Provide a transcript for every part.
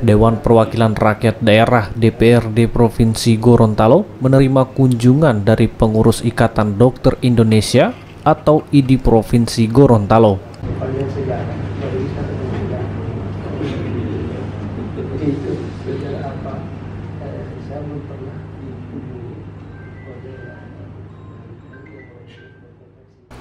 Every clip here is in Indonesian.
Dewan Perwakilan Rakyat Daerah DPRD Provinsi Gorontalo menerima kunjungan dari pengurus Ikatan Dokter Indonesia atau IDI Provinsi Gorontalo.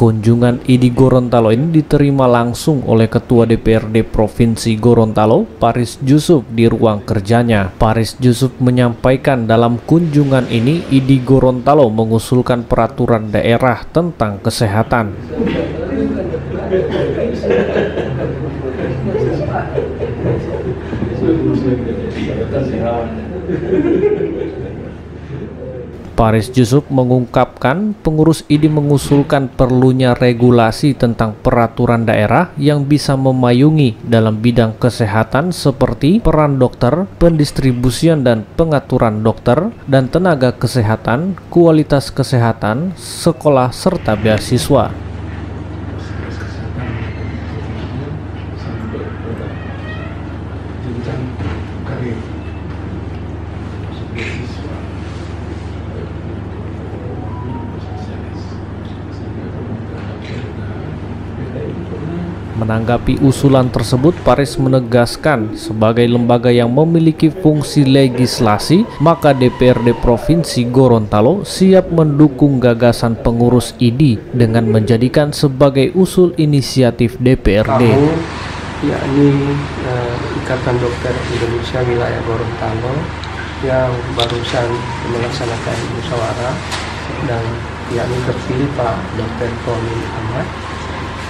Kunjungan IDI Gorontalo ini diterima langsung oleh Ketua DPRD Provinsi Gorontalo, Paris Jusuf, di ruang kerjanya. Paris Jusuf menyampaikan dalam kunjungan ini IDI Gorontalo mengusulkan peraturan daerah tentang kesehatan. Paris Jusuf mengungkapkan pengurus IDI mengusulkan perlunya regulasi tentang peraturan daerah yang bisa memayungi dalam bidang kesehatan seperti peran dokter, pendistribusian dan pengaturan dokter dan tenaga kesehatan, kualitas kesehatan, sekolah serta beasiswa. Menanggapi usulan tersebut, Paris menegaskan sebagai lembaga yang memiliki fungsi legislasi, maka DPRD Provinsi Gorontalo siap mendukung gagasan pengurus IDI dengan menjadikan sebagai usul inisiatif DPRD. Yakni Ikatan Dokter Indonesia Wilayah Gorontalo yang barusan melaksanakan musyawarah dan yakni terpilih Pak Dr. Tony Ahmad,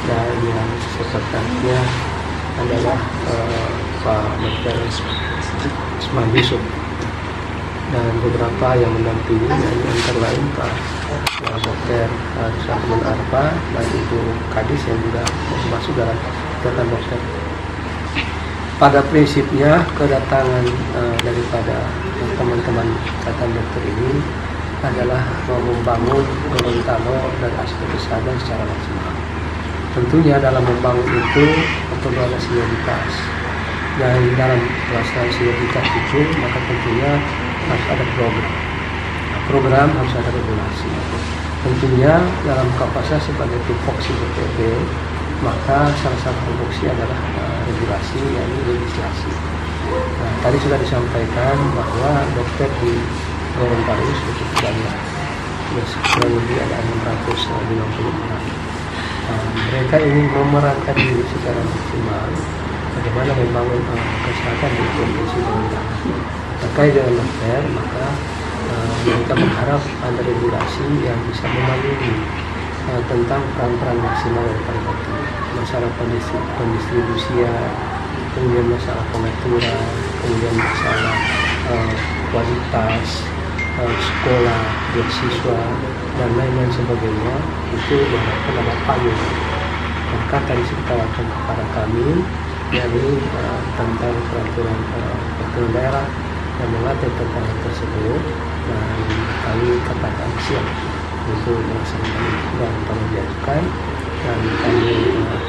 dan yang sekretarisnya adalah Pak Dr. Ismail Yusuf, dan beberapa yang mendampingi antara lain Pak Dr. Syahmul Arfa dan Ibu Kadis yang juga masuk dalam ikatan dokter. Pada prinsipnya kedatangan daripada teman-teman ikatan dokter ini adalah membangun Gorontalo dan aspek kesehatan secara maksimal. Tentunya dalam membangun itu perlu ada sinergitas, dan dalam pelaksanaan sinergitas itu maka tentunya harus ada program harus ada regulasi. Tentunya dalam kapasitas sebagai tupoksi DPRD, maka salah satu tupoksi adalah regulasi, yaitu legislasi. Nah, tadi sudah disampaikan bahwa dokter di Gorontalo sudah cukup banyak, kurang lebih ada 650 orang. Mereka ingin memerankan diri secara maksimal bagaimana membangun kesehatan di Provinsi Gorontalo. Terkait dengan dokter, maka mereka berharap ada regulasi yang bisa memayungi tentang peran-peran maksimal daripada dokter, masalah pendistribusian, kemudian masalah pengaturan, kemudian masalah kualitas sekolah, beasiswa, dan lain-lain sebagainya. Itu diharapkan ada payung. Maka tadi ditawarkan kepada kami, yakni tentang peraturan daerah yang mengatur tentang hal tersebut, dan kami katakan siap untuk melaksanakan itu dan kami biarkan, dan kami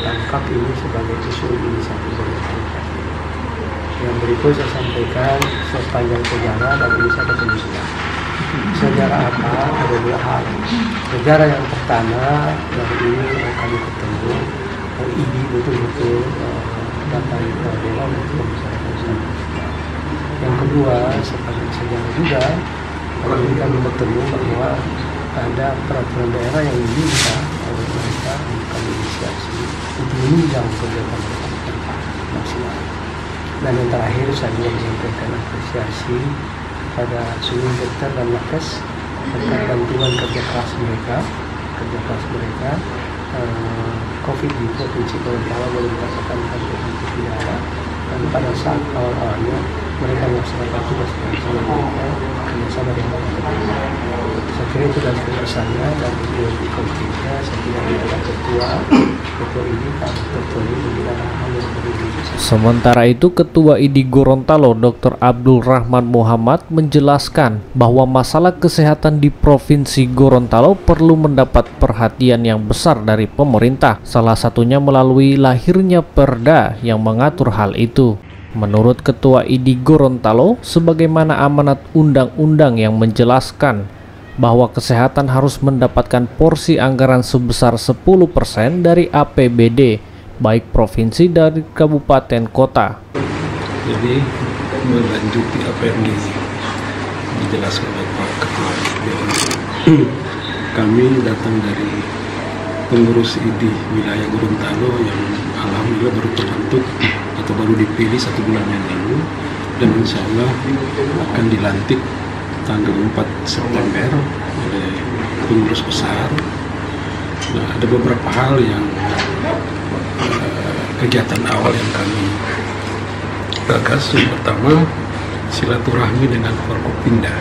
tangkap ini sebagai isu inisiatif dari masyarakat. Yang berikut saya sampaikan sepanjang sejarah, dan ini saya ketemu sejarah apa? Ada dua hal. Sejarah yang pertama, dari ini kami ketemu IDI betul-betul datang ke dewan untuk membicarakan. Yang kedua, sepanjang sejarah juga, ini kami bertemu bahwa ada peraturan daerah yang diminta oleh mereka untuk kami inisiasi untuk menunjang kegiatan maksimal. Dan yang terakhir, saya juga menyampaikan apresiasi pada seluruh dokter dan nakes terkait bantuan kerja keras mereka. COVID di Provinsi Gorontalo boleh dikatakan hampir tidak ada, dan pada saat awal-awalnya mereka melaksanakan tugas bersama mereka kerjasama dengan dokter. Saya kira itu dari kesannya, dan itu di konfliknya saya tidak ada ketua ini Pak Dr. Tony memberikan hal yang berbeda. Sementara itu, Ketua IDI Gorontalo Dr. Abdul Rahman Muhammad menjelaskan bahwa masalah kesehatan di Provinsi Gorontalo perlu mendapat perhatian yang besar dari pemerintah, salah satunya melalui lahirnya Perda yang mengatur hal itu. Menurut Ketua ID Gorontalo, sebagaimana amanat undang-undang yang menjelaskan bahwa kesehatan harus mendapatkan porsi anggaran sebesar 10% dari APBD, baik provinsi dari kabupaten kota. Jadi melanjuti apa yang dijelaskan oleh Pak Ketua BNI, kami datang dari pengurus ID wilayah Gorontalo yang alhamdulillah baru terbentuk atau baru dipilih 1 bulan yang lalu, dan insya Allah akan dilantik tanggal 4 September oleh pengurus besar. Nah, ada beberapa hal yang kegiatan awal yang kami gagas. Yang pertama, silaturahmi dengan Forkopimda.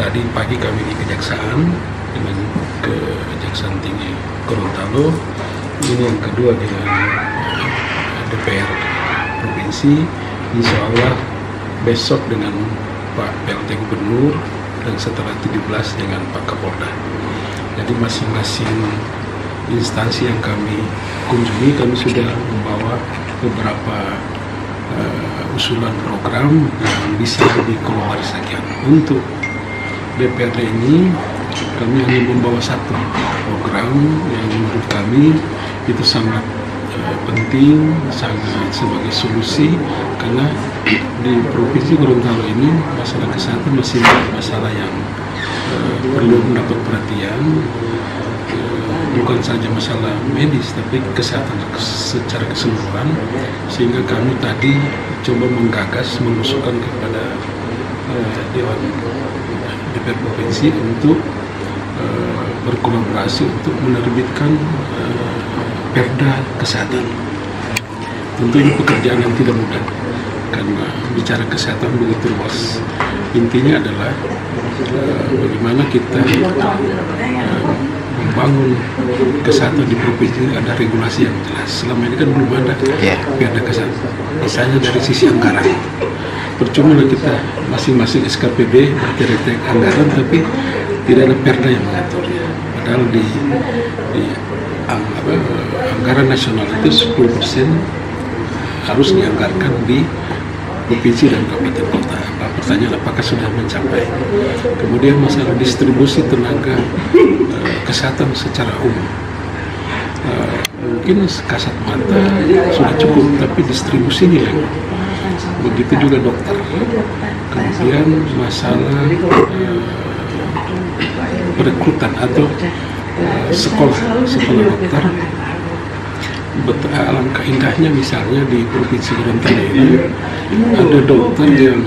Tadi pagi kami di Kejaksaan dengan Kejaksaan Tinggi Gorontalo. Ini yang kedua dengan DPR Provinsi. Insya Allah besok dengan Pak PLT Gubernur, dan setelah 17 dengan Pak Kapolda. Jadi masing-masing instansi yang kami kunjungi, kami sudah membawa beberapa usulan program yang bisa dikomunikasikan. Untuk DPRD ini kami hanya membawa satu program yang menurut kami itu sangat penting, sangat sebagai solusi, karena di Provinsi Gorontalo ini masalah kesehatan masih masalah yang perlu mendapat perhatian, bukan saja masalah medis tapi kesehatan secara keseluruhan. Sehingga kami tadi coba menggagas, mengusulkan kepada Dewan DPR Provinsi untuk berkolaborasi untuk menerbitkan Perda Kesehatan. Tentu ini pekerjaan yang tidak mudah, karena bicara kesehatan begitu luas. Intinya adalah bagaimana kita membangun kesehatan di provinsi, ada regulasi yang jelas. Selama ini kan belum ada Perda Kesehatan. Misalnya dari sisi anggaran, percuma kita masing-masing SKPD berteriak anggaran tapi tidak ada perda yang mengaturnya. Padahal di anggaran nasional itu 10% harus dianggarkan di provinsi dan kabupaten kota. Pertanyaan apakah sudah mencapai. Kemudian masalah distribusi tenaga kesehatan secara umum, mungkin kasat mata sudah cukup, tapi distribusi nilai. Begitu juga dokter. Kemudian masalah perekrutan atau sekolah dokter. Alangkah indahnya misalnya di Provinsi Gorontalo ini ada dokter yang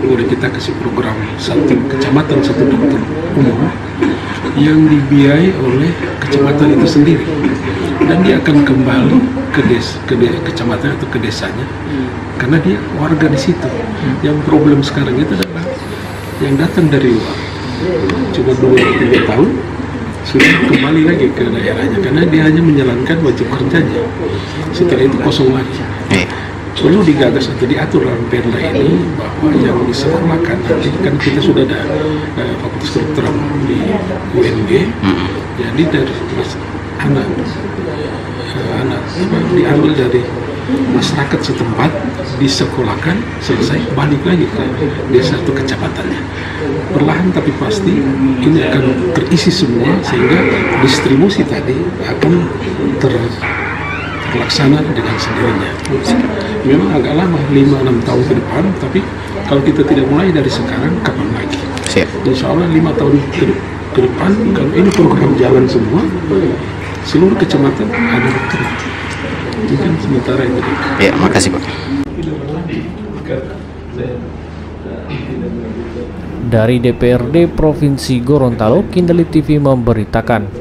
udah kita kasih program satu kecamatan satu dokter umum yang dibiayai oleh kecamatan itu sendiri, dan dia akan kembali ke kecamatan atau ke desanya karena dia warga di situ. Yang problem sekarang itu adalah yang datang dari luar cuma 2-3 tahun sudah kembali lagi ke daerahnya karena dia hanya menjalankan wajib kerjanya. Setelah itu kosong lagi. Perlu digagas atau diatur dalam perda ini bahwa yang disekolahkan nanti kan kita sudah ada fakultas kedokteran di UNG, jadi dari anak diambil dari masyarakat setempat, disekolahkan, selesai balik lagi ke desa atau kecamatannya. Perlahan tapi pasti ini akan terisi semua, sehingga distribusi tadi akan terlaksana dengan sendirinya. Memang agak lama, 5-6 tahun ke depan, tapi kalau kita tidak mulai dari sekarang, kapan lagi? Insya Allah 5 tahun ke depan, kalau ini program jalan semua, seluruh kecamatan ada dokter. Mungkin sementara itu. Ya, makasih Pak. Dari DPRD Provinsi Gorontalo, Kindali TV memberitakan.